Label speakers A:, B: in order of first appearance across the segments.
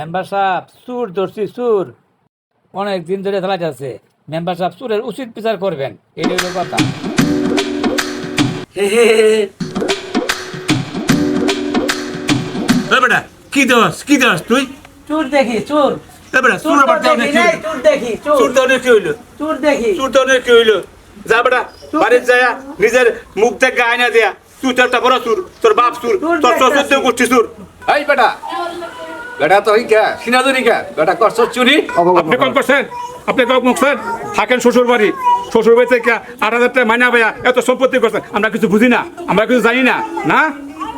A: Member সাহেব চুর ধরছি চুর, অনেক দিন ধরে খেলা যাচ্ছে। মেম্বার সাহেব চুরের উচিত বিচার করবেন, এটাই হলো কথা।
B: বেটা কি দোস কি দোস তুই?
A: চুর দেখি চুর,
B: বেটা চুর আবার দাও না কি?
A: চুর দেখি
B: চুর দাও না কি হইলো?
A: চুর দেখি।
B: চুর দাও না কি হইলো? যা বেটা বাড়িতে যায় নিজের মুখ থেকে আয়না দেয়া, তুই তো একটা বড় চুর, তোর বাপ চুর, তোর শ্বশুর তো করছিস চুর।
C: এই বেটা বেটা তো কে সিনাজুরি কে বেটা করছ চুরি?
B: আপনি কম করছেন, আপনি কম করছেন। থাকেন শ্বশুর বাড়ি, শ্বশুর বাড়ি থেকে 8,000 টাকা মাইনা পাইয়া এত সম্পত্তি করছেন, আমরা কিছু বুঝি না, আমরা কিছু জানি না। না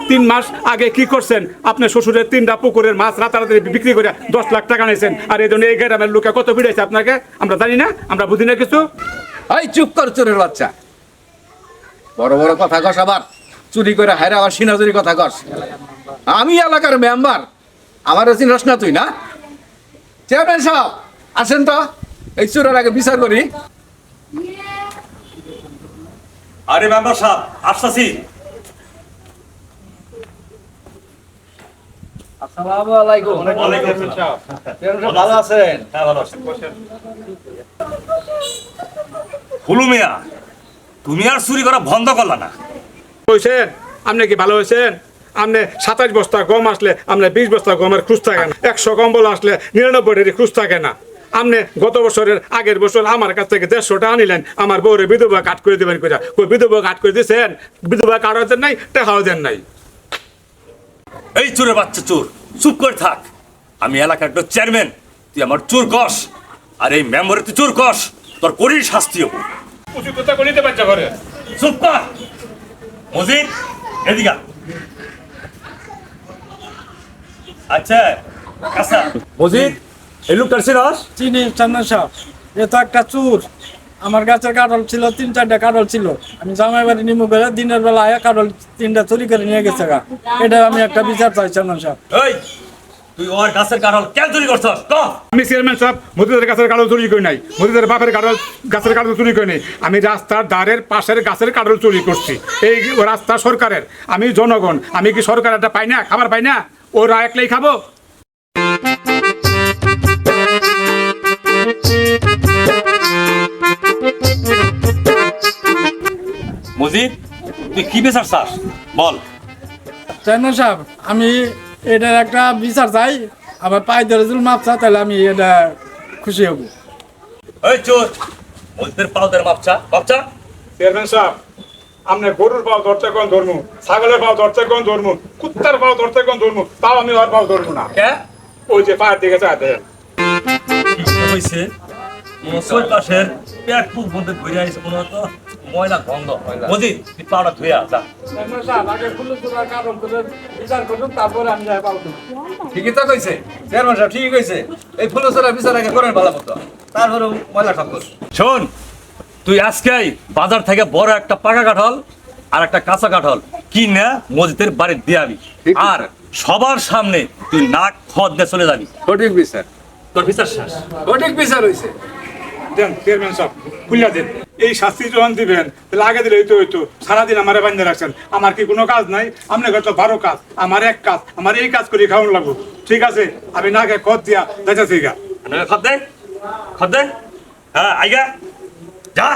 B: 3 মাস আগে কি করছেন? আপনার শ্বশুরের 3টা পুকুরের মাছ রাতারাতি বিক্রি করে 10 লাখ টাকা নিয়েছেন, আর এই জন্য এই গ্রামের লোকে কত ভিড়াইছে আপনাকে, আমরা জানি না, আমরা বুঝি না কিছু।
C: এই চুপ কর চোরের বাচ্চা, বড় বড় কথা কস, আবার চুরি করে হায়রা আবার সিনাজুরি কথা কস। আমি এলাকার মেম্বার, আমার চিনস না তুই? না চেয়ারম্যান সাহেব আসেন তো, এই চোরের আগে বিচার করি।
B: আরে মেম্বার সাহেব আসছি।
C: আসসালামু আলাইকুম। ভালো আছেন?
B: হ্যাঁ ভালো আছেন। হুলু মিয়া, তুমি আর চুরি করা বন্ধ করলা না? হয়েছেন আপনি কি ভালো হয়েছেন? আপনি 27 বস্তা গম আসলে আপনি 20 বস্তা গমের খুঁজ থাকে না, 100 কম্বল আসলে 99 খুঁজ থাকে না। আপনি গত বছরের আগের বছর আমার কাছ থেকে 150 টাকা নিলেন, আমার বউরে বিধবা কাট করে দেবেন কইরা, কই বিধবা কাট করে দিয়েছেন? বিধবা কাটাও দেন নাই, টাকাও দেন নাই।
D: এই চোরের বাচ্চা চোর, চুপ করে থাক। আমি এলাকার একটা চেয়ারম্যান, তুই আমার চোর কস, আর এই মেম্বারে তুই চোর কস, তোর করির শাস্তি হবো।
B: উচিত কথা কইতে বাচ্চা করে।
D: চুপ কর মজিদ, এদিকে আয়। আচ্ছা কাসা মজিদ, এই লোকটার চিনস?
E: চিনি চেয়ারম্যান সাহেব, এ তো একটা চুর। আমার গাছের কাঁঠাল ছিল, 3-4টা কাঁঠাল ছিল। আমি জামাই বাড়ি নিমু করে দিনের বেলা আয়া কাঁঠাল 3টা চুরি করে নিয়ে গেছে গা। এটা আমি একটা বিচার চাই চেয়ারম্যান সাহেব।
D: এই তুই ওর গাছের কাঁঠাল কেন চুরি করছস? ক।
B: আমি চেয়ারম্যান সাহেব মসজিদের গাছের কাঁঠাল চুরি করি নাই, মসজিদের বাপের কাঁঠাল গাছের কাঁঠাল চুরি করি নাই। আমি রাস্তার ধারের পাশের গাছের কাঁঠাল চুরি করছি। এই রাস্তা সরকারের, আমি জনগণ, আমি কি সরকার একটা পাই না, খাবার পাই না? ওরা একলাই খাবো?
D: মজিদ, তুই কি বেচার চাস বল।
E: চেয়ারম্যান সাহেব, আমি এটার একটা বিচার চাই। আবার পায়ে ধরে যদি মাপ চা, তাহলে আমি এটা খুশি হব।
D: এই চোর, মজিদের পাউদের মাপচা মাপচা।
B: চেয়ারম্যান সাহেব, আপনি গরুর পাও ধরতে কোন ধর্ম, ছাগলের পাও ধরতে কোন ধর্ম, কুত্তার পাও ধরতে কোন ধর্ম, তাও আমি ওর পাও ধরবো না।
D: কে
B: ওই যে পায়ের দিকে চায় দেন।
D: হয়েছে ওই পাশের পেট খুব মধ্যে ঘুরে আসছে, মনে হতো ময়লা গন্ধ। মজিদ তুই পাউডা ধুয়ে যা।
E: চেয়ারম্যান সাহেব, আগে ফুলের তোলার কারণ করে বিচার করুন, তারপরে আমি যাই পাবো।
C: ঠিকই তো কইছে চেয়ারম্যান সাহেব, ঠিকই কইছে। এই ফুলছড়া বিচার আগে করেন ভালো মতো, তারপরে ময়লা ঠাকুর।
D: শোন, তুই আজকেই বাজার থেকে বড় একটা পাকা কাঁঠাল আর একটা কাঁচা কাঁঠাল কিনে মসজিদের বাড়ি দিয়ে আবি, আর সবার সামনে তুই নাক খদ দিয়ে চলে যাবি।
C: সঠিক বিচার,
D: তোর বিচার শেষ।
C: সঠিক বিচার হইছে।
B: দেন চেয়ারম্যান সাহেব, খুললা দেন। এই শাস্তি যখন দিবেন তাহলে আগে দিলে হইতো। সারাদিন আমারে বান্ধে রাখছেন, আমার কি কোনো কাজ নাই? আপনার তো 12 কাজ, আমার এক কাজ, আমার এই কাজ করে খাওয়ানো লাগবো। ঠিক আছে, আমি নাকে খদ দিয়া যাইতেছি গা।
D: খদ দে, খদ দে। হ্যাঁ আইগা যা।